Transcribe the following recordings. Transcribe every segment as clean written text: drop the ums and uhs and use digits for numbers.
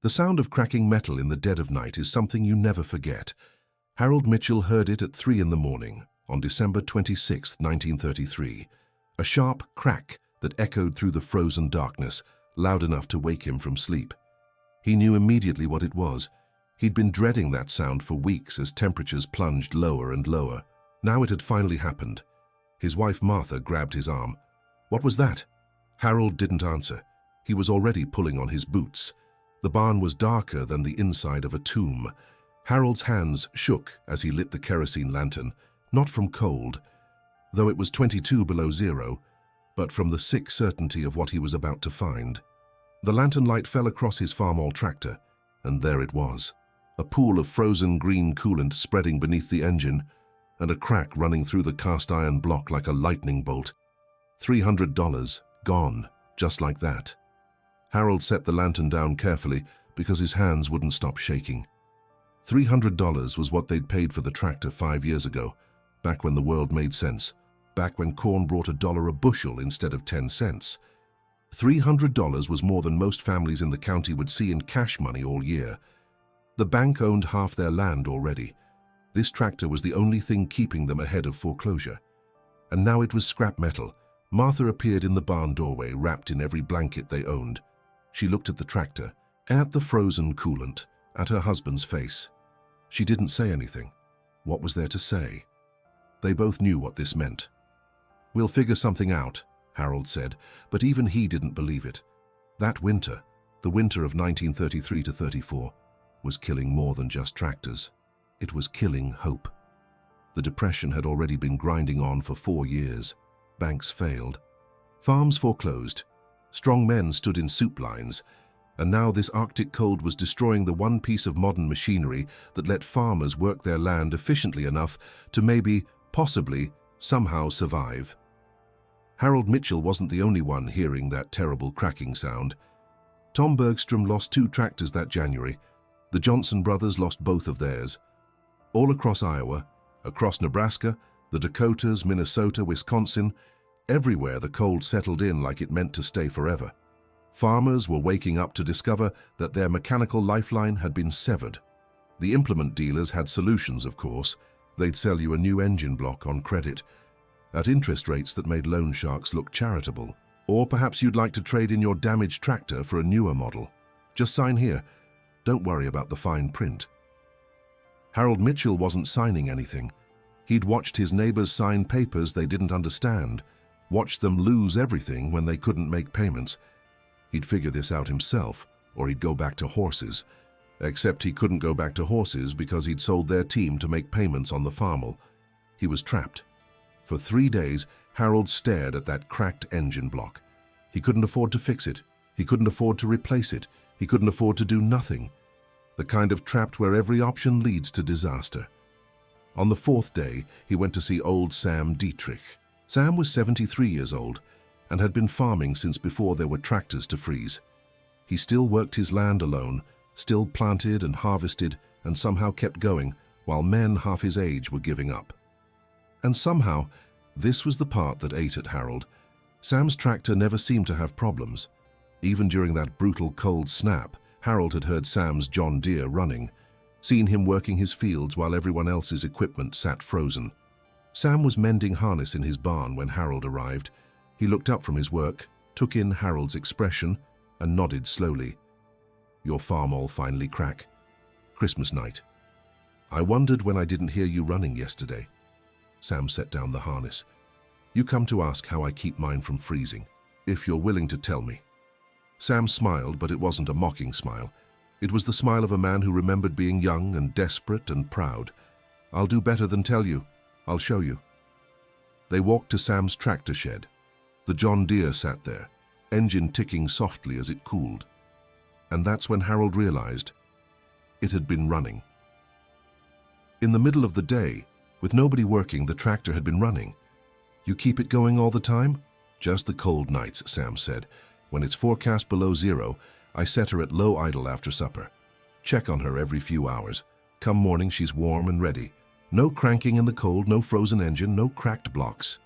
The sound of cracking metal in the dead of night is something you never forget. Harold Mitchell heard it at 3 in the morning on December 26, 1933. A sharp crack that echoed through the frozen darkness, loud enough to wake him from sleep. He knew immediately what it was. He'd been dreading that sound for weeks as temperatures plunged lower and lower. Now it had finally happened. His wife Martha grabbed his arm. "What was that?" Harold didn't answer. He was already pulling on his boots. The barn was darker than the inside of a tomb. Harold's hands shook as he lit the kerosene lantern, not from cold, though it was 22 below zero, but from the sick certainty of what he was about to find. The lantern light fell across his farmall tractor, and there it was. A pool of frozen green coolant spreading beneath the engine, and a crack running through the cast-iron block like a lightning bolt. $300 gone, just like that. Harold set the lantern down carefully because his hands wouldn't stop shaking. $300 was what they'd paid for the tractor 5 years ago, back when the world made sense, back when corn brought $1 a bushel instead of 10 cents. $300 was more than most families in the county would see in cash money all year. The bank owned half their land already. This tractor was the only thing keeping them ahead of foreclosure. And now it was scrap metal. Martha appeared in the barn doorway, wrapped in every blanket they owned. She looked at the tractor, at the frozen coolant, at her husband's face. She didn't say anything. What was there to say? They both knew what this meant. "We'll figure something out," Harold said, but even he didn't believe it. That winter, the winter of 1933 to 34, was killing more than just tractors. It was killing hope. The Depression had already been grinding on for 4 years. Banks failed. Farms foreclosed. Strong men stood in soup lines. And now this Arctic cold was destroying the one piece of modern machinery that let farmers work their land efficiently enough to maybe, possibly, somehow survive. Harold Mitchell wasn't the only one hearing that terrible cracking sound. Tom Bergstrom lost 2 tractors that January. The Johnson brothers lost both of theirs. All across Iowa, across Nebraska, the Dakotas, Minnesota, Wisconsin, everywhere the cold settled in like it meant to stay forever. Farmers were waking up to discover that their mechanical lifeline had been severed. The implement dealers had solutions, of course. They'd sell you a new engine block on credit, at interest rates that made loan sharks look charitable. Or perhaps you'd like to trade in your damaged tractor for a newer model. Just sign here. Don't worry about the fine print. Harold Mitchell wasn't signing anything. He'd watched his neighbors sign papers they didn't understand, watched them lose everything when they couldn't make payments. He'd figure this out himself, or he'd go back to horses. Except he couldn't go back to horses because he'd sold their team to make payments on the farmall. He was trapped. For 3 days, Harold stared at that cracked engine block. He couldn't afford to fix it. He couldn't afford to replace it. He couldn't afford to do nothing. The kind of trapped where every option leads to disaster. On the 4th day, he went to see old Sam Dietrich. Sam was 73 years old and had been farming since before there were tractors to freeze. He still worked his land alone, still planted and harvested, and somehow kept going, while men half his age were giving up. And somehow, this was the part that ate at Harold. Sam's tractor never seemed to have problems. Even during that brutal cold snap, Harold had heard Sam's John Deere running, seen him working his fields while everyone else's equipment sat frozen. Sam was mending harness in his barn when Harold arrived. He looked up from his work, took in Harold's expression, and nodded slowly. "Your farm all finally crack? Christmas night. I wondered when I didn't hear you running yesterday." Sam set down the harness. "You come to ask how I keep mine from freezing. If you're willing to tell me." Sam smiled, but it wasn't a mocking smile. It was the smile of a man who remembered being young and desperate and proud. "I'll do better than tell you. I'll show you." They walked to Sam's tractor shed. The John Deere sat there, engine ticking softly as it cooled. And that's when Harold realized it had been running. In the middle of the day, with nobody working, the tractor had been running. "You keep it going all the time?" "Just the cold nights," Sam said. "When it's forecast below zero, I set her at low idle after supper. Check on her every few hours. Come morning, she's warm and ready. No cranking in the cold, no frozen engine, no cracked blocks."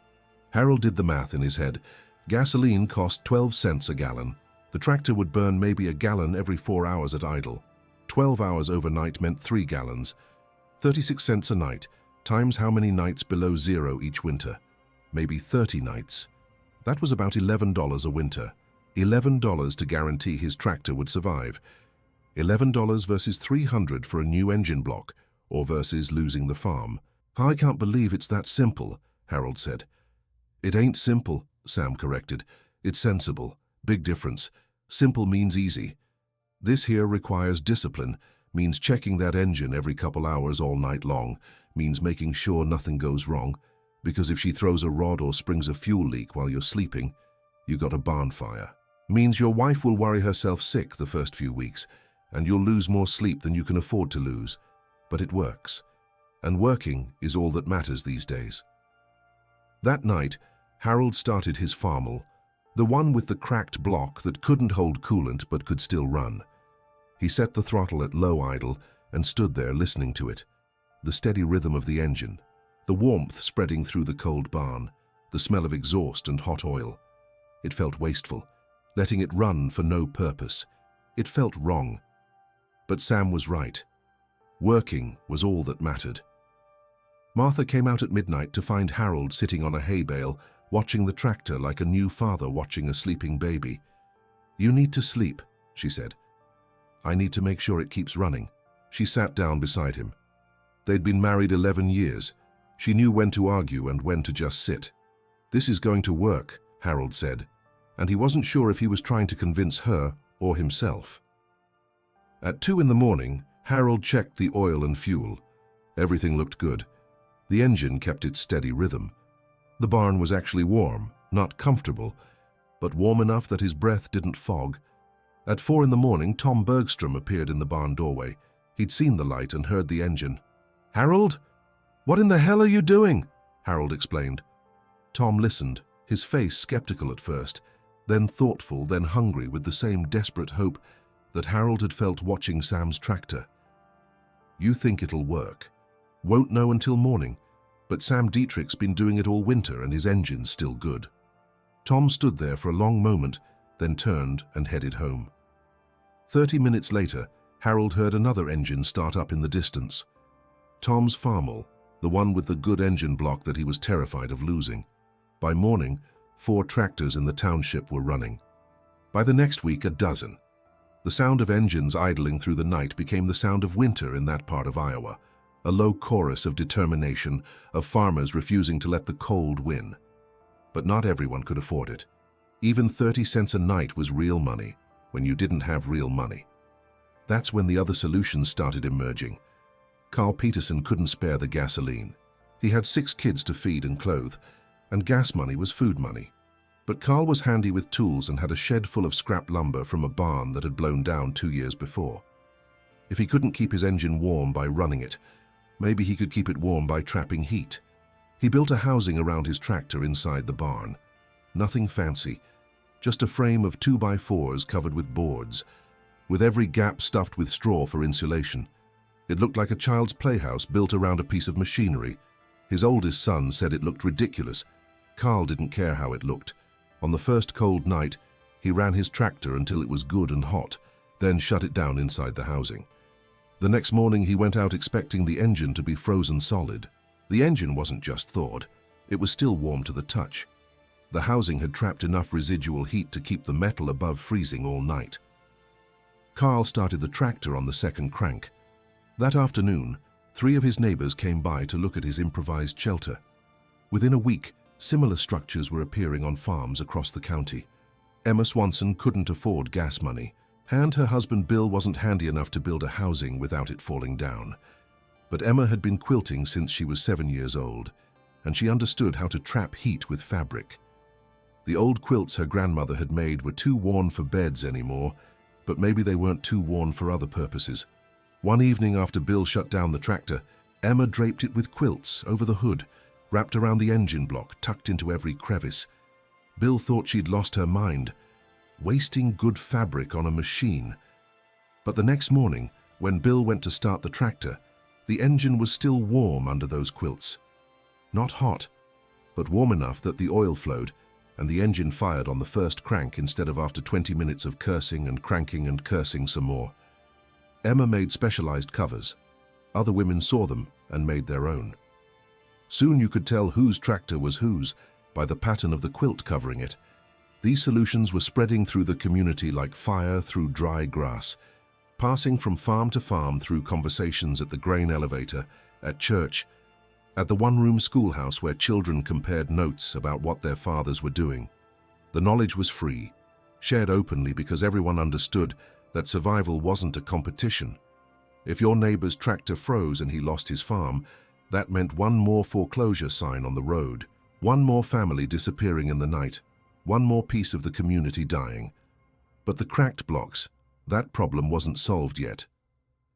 Harold did the math in his head. Gasoline cost 12 cents a gallon. The tractor would burn maybe a gallon every 4 hours at idle. 12 hours overnight meant 3 gallons. 36 cents a night, times how many nights below zero each winter? Maybe 30 nights. That was about $11 a winter. $11 to guarantee his tractor would survive. $11 versus $300 for a new engine block, or versus losing the farm. "I can't believe it's that simple," Harold said. "It ain't simple," Sam corrected. "It's sensible. Big difference. Simple means easy. This here requires discipline, means checking that engine every couple hours all night long, means making sure nothing goes wrong, because if she throws a rod or springs a fuel leak while you're sleeping, you got a barn fire. Means your wife will worry herself sick the first few weeks, and you'll lose more sleep than you can afford to lose. But it works. And working is all that matters these days." That night, Harold started his Farmel, the one with the cracked block that couldn't hold coolant but could still run. He set the throttle at low idle and stood there listening to it. The steady rhythm of the engine, the warmth spreading through the cold barn, the smell of exhaust and hot oil. It felt wasteful, letting it run for no purpose. It felt wrong. But Sam was right. Working was all that mattered. Martha came out at midnight to find Harold sitting on a hay bale, watching the tractor like a new father watching a sleeping baby. "You need to sleep," she said. "I need to make sure it keeps running." She sat down beside him. They'd been married 11 years. She knew when to argue and when to just sit. "This is going to work," Harold said, and he wasn't sure if he was trying to convince her or himself. At 2 in the morning, Harold checked the oil and fuel. Everything looked good. The engine kept its steady rhythm. The barn was actually warm, not comfortable, but warm enough that his breath didn't fog. At 4 in the morning, Tom Bergstrom appeared in the barn doorway. He'd seen the light and heard the engine. "Harold? What in the hell are you doing?" Harold explained. Tom listened, his face skeptical at first, then thoughtful, then hungry with the same desperate hope that Harold had felt watching Sam's tractor. "You think it'll work. Won't know until morning, but Sam Dietrich's been doing it all winter and his engine's still good." Tom stood there for a long moment, then turned and headed home. 30 minutes later, Harold heard another engine start up in the distance. Tom's Farmel, the one with the good engine block that he was terrified of losing. By morning, 4 tractors in the township were running. By the next week, a dozen. The sound of engines idling through the night became the sound of winter in that part of Iowa, a low chorus of determination, of farmers refusing to let the cold win. But not everyone could afford it. Even 30 cents a night was real money when you didn't have real money. That's when the other solutions started emerging. Carl Peterson couldn't spare the gasoline. He had 6 kids to feed and clothe, and gas money was food money. But Carl was handy with tools and had a shed full of scrap lumber from a barn that had blown down 2 years before. If he couldn't keep his engine warm by running it, maybe he could keep it warm by trapping heat. He built a housing around his tractor inside the barn. Nothing fancy, just a frame of 2x4s covered with boards, with every gap stuffed with straw for insulation. It looked like a child's playhouse built around a piece of machinery. His oldest son said it looked ridiculous. Carl didn't care how it looked. On the first cold night, he ran his tractor until it was good and hot, then shut it down inside the housing. The next morning, he went out expecting the engine to be frozen solid. The engine wasn't just thawed. It was still warm to the touch. The housing had trapped enough residual heat to keep the metal above freezing all night. Carl started the tractor on the second crank. That afternoon, 3 of his neighbors came by to look at his improvised shelter. Within a week, similar structures were appearing on farms across the county. Emma Swanson couldn't afford gas money, and her husband Bill wasn't handy enough to build a housing without it falling down. But Emma had been quilting since she was 7 years old, and she understood how to trap heat with fabric. The old quilts her grandmother had made were too worn for beds anymore, but maybe they weren't too worn for other purposes. One evening after Bill shut down the tractor, Emma draped it with quilts over the hood, wrapped around the engine block, tucked into every crevice. Bill thought she'd lost her mind, wasting good fabric on a machine. But the next morning, when Bill went to start the tractor, the engine was still warm under those quilts. Not hot, but warm enough that the oil flowed, and the engine fired on the first crank instead of after 20 minutes of cursing and cranking and cursing some more. Emma made specialized covers. Other women saw them and made their own. Soon you could tell whose tractor was whose by the pattern of the quilt covering it. These solutions were spreading through the community like fire through dry grass, passing from farm to farm through conversations at the grain elevator, at church, at the one-room schoolhouse where children compared notes about what their fathers were doing. The knowledge was free, shared openly because everyone understood that survival wasn't a competition. If your neighbor's tractor froze and he lost his farm, that meant one more foreclosure sign on the road, one more family disappearing in the night, one more piece of the community dying. But the cracked blocks, that problem wasn't solved yet.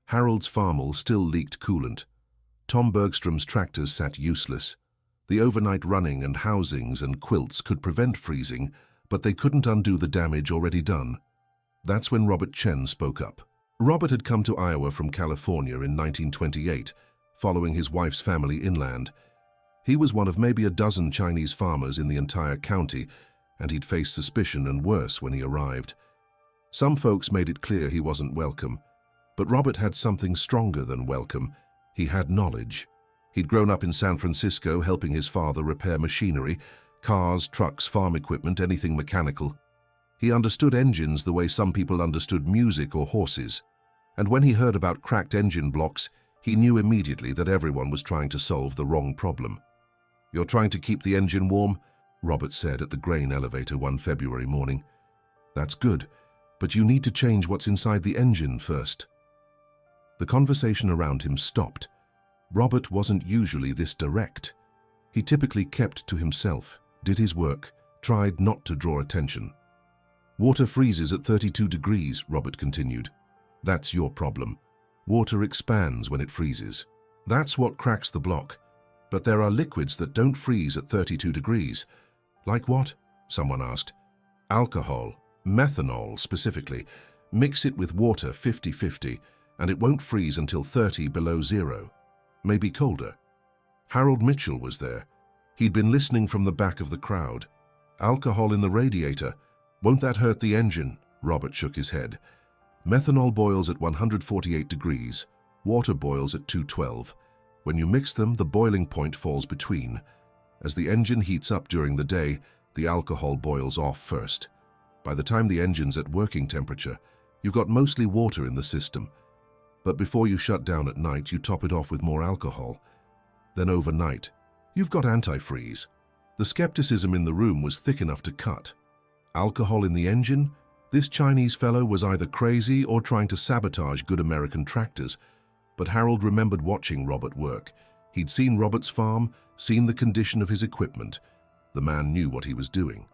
Harold's farmel still leaked coolant. Tom Bergstrom's tractors sat useless. The overnight running and housings and quilts could prevent freezing, but they couldn't undo the damage already done. That's when Robert Chen spoke up. Robert had come to Iowa from California in 1928, following his wife's family inland. He was one of maybe a dozen Chinese farmers in the entire county, and he'd faced suspicion and worse when he arrived. Some folks made it clear he wasn't welcome, but Robert had something stronger than welcome. He had knowledge. He'd grown up in San Francisco helping his father repair machinery, cars, trucks, farm equipment, anything mechanical. He understood engines the way some people understood music or horses. And when he heard about cracked engine blocks, he knew immediately that everyone was trying to solve the wrong problem. "You're trying to keep the engine warm?" Robert said at the grain elevator one February morning. "That's good, but you need to change what's inside the engine first." The conversation around him stopped. Robert wasn't usually this direct. He typically kept to himself, did his work, tried not to draw attention. "Water freezes at 32 degrees, Robert continued. "That's your problem. Water expands when it freezes. That's what cracks the block. But there are liquids that don't freeze at 32 degrees. Like what?" someone asked. "Alcohol, methanol specifically. Mix it with water 50-50, and it won't freeze until 30 below zero. Maybe colder." Harold Mitchell was there. He'd been listening from the back of the crowd. "Alcohol in the radiator. Won't that hurt the engine?" Robert shook his head. "Methanol boils at 148 degrees. Water boils at 212. When you mix them, the boiling point falls between. As the engine heats up during the day, the alcohol boils off first. By the time the engine's at working temperature, you've got mostly water in the system. But before you shut down at night, you top it off with more alcohol. Then overnight, you've got antifreeze." The skepticism in the room was thick enough to cut. Alcohol in the engine? This Chinese fellow was either crazy or trying to sabotage good American tractors. But Harold remembered watching Robert work. He'd seen Robert's farm, seen the condition of his equipment. The man knew what he was doing.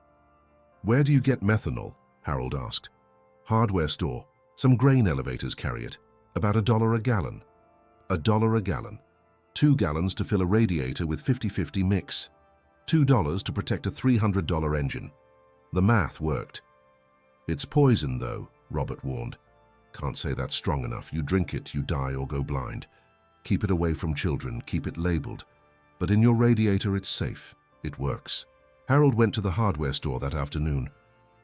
"Where do you get methanol?" Harold asked. "Hardware store. Some grain elevators carry it. About $1 a gallon." $1 a gallon. 2 gallons to fill a radiator with 50-50 mix. $2 to protect a $300 engine. The math worked. "It's poison, though," Robert warned. "Can't say that's strong enough. You drink it, you die or go blind. Keep it away from children, keep it labeled. But in your radiator, it's safe. It works." Harold went to the hardware store that afternoon.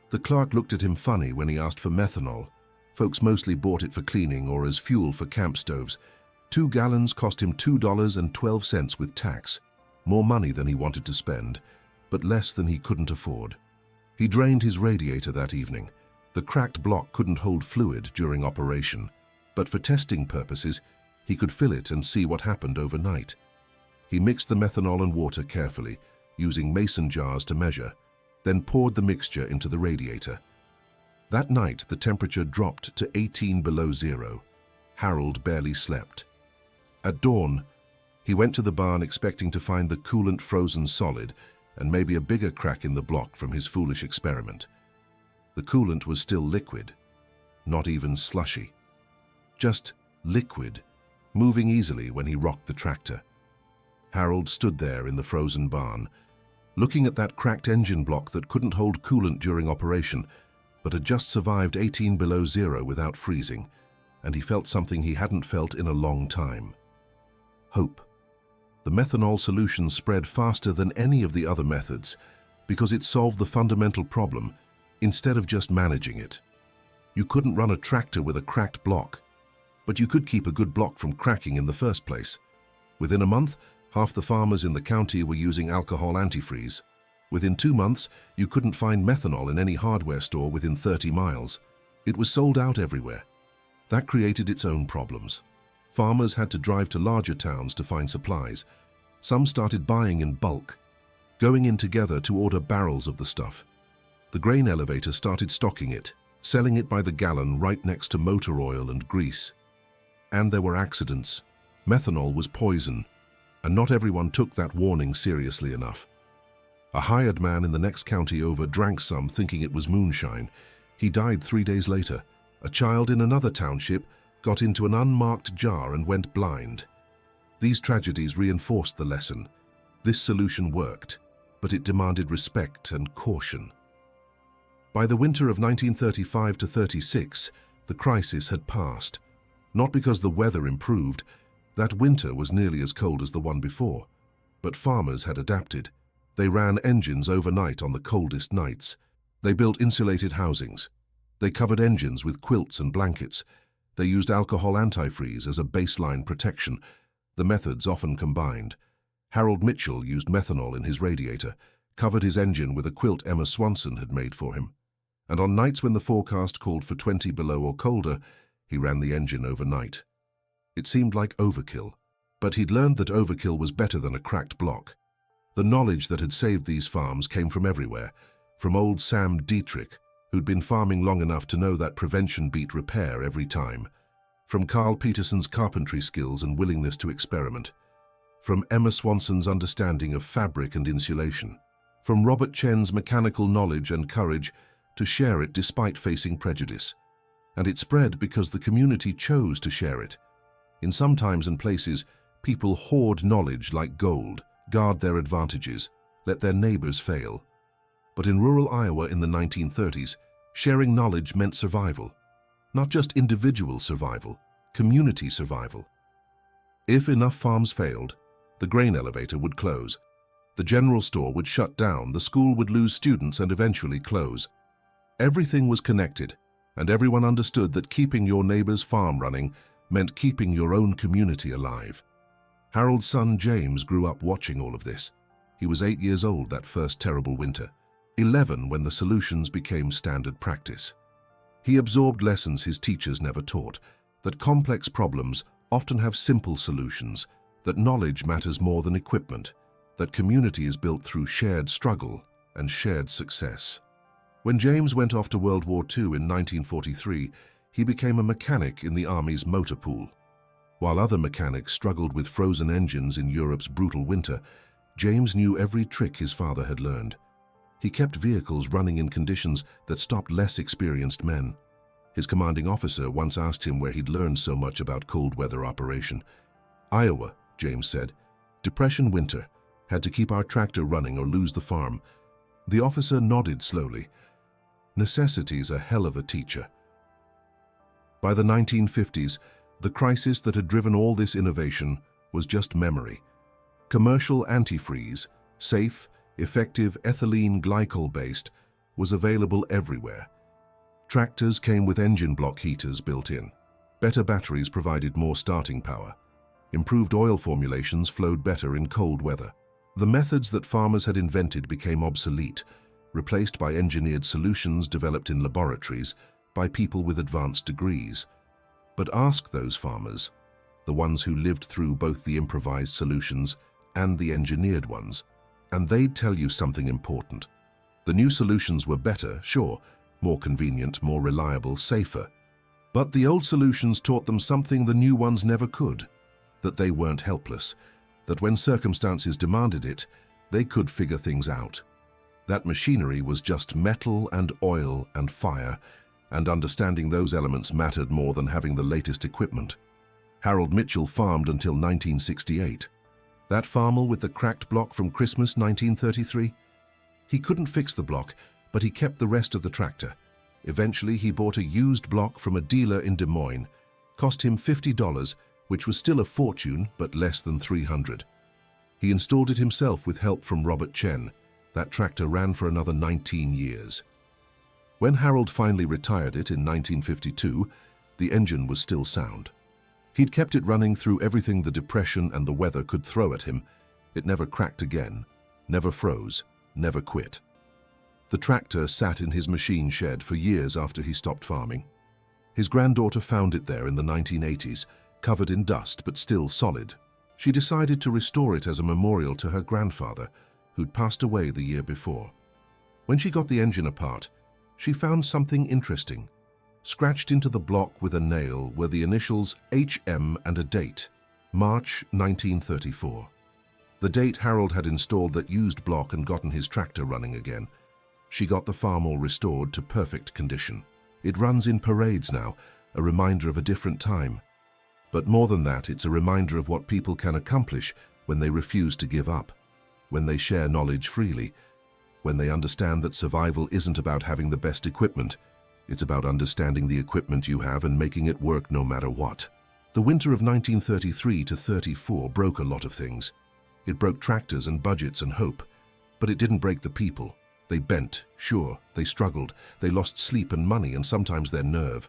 The clerk looked at him funny when he asked for methanol. Folks mostly bought it for cleaning or as fuel for camp stoves. 2 gallons cost him $2.12 with tax. More money than he wanted to spend, but less than he couldn't afford. He drained his radiator that evening. The cracked block couldn't hold fluid during operation, but for testing purposes, he could fill it and see what happened overnight. He mixed the methanol and water carefully, using mason jars to measure, then poured the mixture into the radiator. That night, the temperature dropped to 18 below zero. Harold barely slept. At dawn, he went to the barn expecting to find the coolant frozen solid and maybe a bigger crack in the block from his foolish experiment. The coolant was still liquid, not even slushy. Just liquid, moving easily when he rocked the tractor. Harold stood there in the frozen barn, looking at that cracked engine block that couldn't hold coolant during operation, but had just survived 18 below zero without freezing, and he felt something he hadn't felt in a long time. Hope. The methanol solution spread faster than any of the other methods. because it solved the fundamental problem instead of just managing it. You couldn't run a tractor with a cracked block, but you could keep a good block from cracking in the first place. Within a month, half the farmers in the county were using alcohol antifreeze. Within 2 months, you couldn't find methanol in any hardware store within 30 miles. It was sold out everywhere. That created its own problems. Farmers had to drive to larger towns to find supplies. Some started buying in bulk, going in together to order barrels of the stuff. The grain elevator started stocking it, selling it by the gallon right next to motor oil and grease. And there were accidents. Methanol was poison, and not everyone took that warning seriously enough. A hired man in the next county over drank some thinking it was moonshine. He died 3 days later. A child in another township got into an unmarked jar and went blind. These tragedies reinforced the lesson. This solution worked, but it demanded respect and caution. By the winter of 1935 to 36, the crisis had passed. Not because the weather improved. That winter was nearly as cold as the one before. But farmers had adapted. They ran engines overnight on the coldest nights. They built insulated housings. They covered engines with quilts and blankets. They used alcohol antifreeze as a baseline protection. The methods often combined. Harold Mitchell used methanol in his radiator, covered his engine with a quilt Emma Swanson had made for him. And on nights when the forecast called for 20 below or colder, he ran the engine overnight. It seemed like overkill, but he'd learned that overkill was better than a cracked block. The knowledge that had saved these farms came from everywhere, from old Sam Dietrich, who'd been farming long enough to know that prevention beat repair every time, from Carl Peterson's carpentry skills and willingness to experiment, from Emma Swanson's understanding of fabric and insulation, from Robert Chen's mechanical knowledge and courage to share it despite facing prejudice. And it spread because the community chose to share it. In some times and places, people hoard knowledge like gold, guard their advantages, let their neighbors fail. But in rural Iowa in the 1930s, sharing knowledge meant survival. Not just individual survival, community survival. If enough farms failed, the grain elevator would close. The general store would shut down, the school would lose students and eventually close. Everything was connected, and everyone understood that keeping your neighbor's farm running meant keeping your own community alive. Harold's son James grew up watching all of this. He was 8 years old that first terrible winter, 11 when the solutions became standard practice. He absorbed lessons his teachers never taught, that complex problems often have simple solutions, that knowledge matters more than equipment, that community is built through shared struggle and shared success. When James went off to World War II in 1943, he became a mechanic in the Army's motor pool. While other mechanics struggled with frozen engines in Europe's brutal winter, James knew every trick his father had learned. He kept vehicles running in conditions that stopped less experienced men. His commanding officer once asked him where he'd learned so much about cold weather operation. "Iowa," James said. "Depression winter. Had to keep our tractor running or lose the farm." The officer nodded slowly. Necessity's a hell of a teacher. By the 1950s, the crisis that had driven all this innovation was just memory. Commercial antifreeze, safe, effective ethylene glycol-based, was available everywhere. Tractors came with engine block heaters built in. Better batteries provided more starting power. Improved oil formulations flowed better in cold weather. The methods that farmers had invented became obsolete, replaced by engineered solutions developed in laboratories by people with advanced degrees. But ask those farmers, the ones who lived through both the improvised solutions and the engineered ones, and they'd tell you something important. The new solutions were better, sure, more convenient, more reliable, safer. But the old solutions taught them something the new ones never could, that they weren't helpless, that when circumstances demanded it, they could figure things out. That machinery was just metal and oil and fire, and understanding those elements mattered more than having the latest equipment. Harold Mitchell farmed until 1968. That farmer with the cracked block from Christmas 1933? He couldn't fix the block, but he kept the rest of the tractor. Eventually, he bought a used block from a dealer in Des Moines. Cost him $50, which was still a fortune, but less than $300. He installed it himself with help from Robert Chen. That tractor ran for another 19 years. When Harold finally retired it in 1952, the engine was still sound. He'd kept it running through everything the depression and the weather could throw at him. It never cracked again, never froze, never quit. The tractor sat in his machine shed for years after he stopped farming. His granddaughter found it there in the 1980s, covered in dust but still solid. She decided to restore it as a memorial to her grandfather, who'd passed away the year before. When she got the engine apart, she found something interesting. Scratched into the block with a nail were the initials HM and a date, March 1934. The date Harold had installed that used block and gotten his tractor running again. She got the farm all restored to perfect condition. It runs in parades now, a reminder of a different time. But more than that, it's a reminder of what people can accomplish when they refuse to give up, when they share knowledge freely, when they understand that survival isn't about having the best equipment. It's about understanding the equipment you have and making it work no matter what. The winter of 1933 to 34 broke a lot of things. It broke tractors and budgets and hope, but it didn't break the people. They bent, sure, they struggled, they lost sleep and money and sometimes their nerve.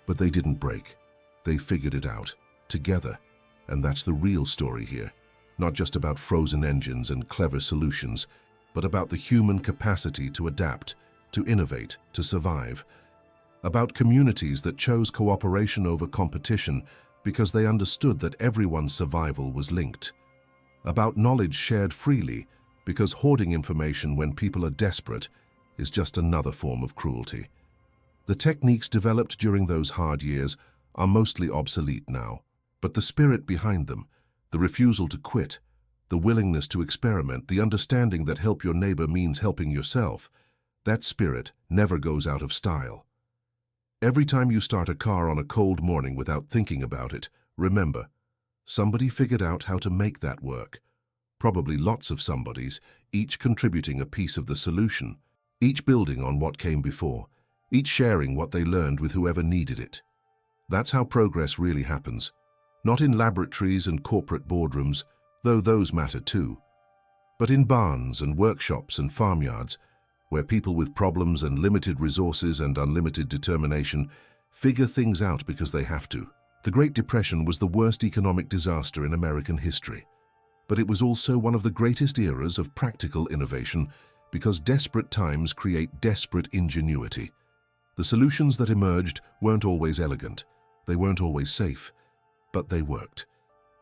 But they didn't break. They figured it out, together, and that's the real story here. Not just about frozen engines and clever solutions, but about the human capacity to adapt, to innovate, to survive. About communities that chose cooperation over competition because they understood that everyone's survival was linked. About knowledge shared freely because hoarding information when people are desperate is just another form of cruelty. The techniques developed during those hard years are mostly obsolete now, but the spirit behind them, the refusal to quit, the willingness to experiment, the understanding that help your neighbor means helping yourself, that spirit never goes out of style. Every time you start a car on a cold morning without thinking about it, remember, somebody figured out how to make that work. Probably lots of somebodies, each contributing a piece of the solution, each building on what came before, each sharing what they learned with whoever needed it. That's how progress really happens. Not in laboratories and corporate boardrooms, though those matter too, but in barns and workshops and farmyards, where people with problems and limited resources and unlimited determination figure things out because they have to. The Great Depression was the worst economic disaster in American history, but it was also one of the greatest eras of practical innovation because desperate times create desperate ingenuity. The solutions that emerged weren't always elegant, they weren't always safe, but they worked.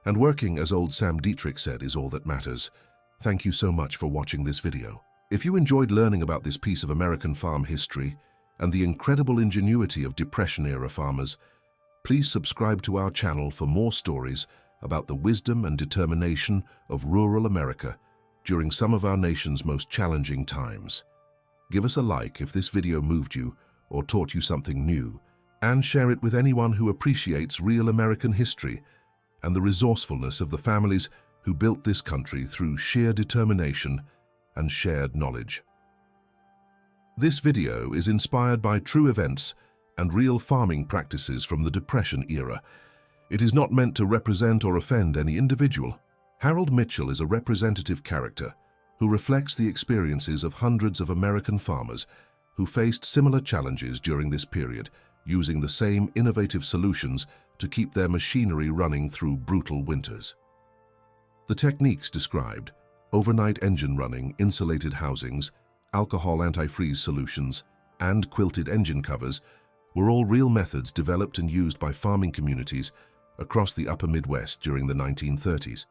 And working, as old Sam Dietrich said, is all that matters. Thank you so much for watching this video. If you enjoyed learning about this piece of American farm history and the incredible ingenuity of Depression-era farmers, please subscribe to our channel for more stories about the wisdom and determination of rural America during some of our nation's most challenging times. Give us a like if this video moved you or taught you something new, and share it with anyone who appreciates real American history and the resourcefulness of the families who built this country through sheer determination and shared knowledge. This video is inspired by true events and real farming practices from the Depression era. It is not meant to represent or offend any individual. Harold Mitchell is a representative character who reflects the experiences of hundreds of American farmers who faced similar challenges during this period, using the same innovative solutions to keep their machinery running through brutal winters. The techniques described, overnight engine running, insulated housings, alcohol antifreeze solutions, and quilted engine covers, were all real methods developed and used by farming communities across the upper Midwest during the 1930s.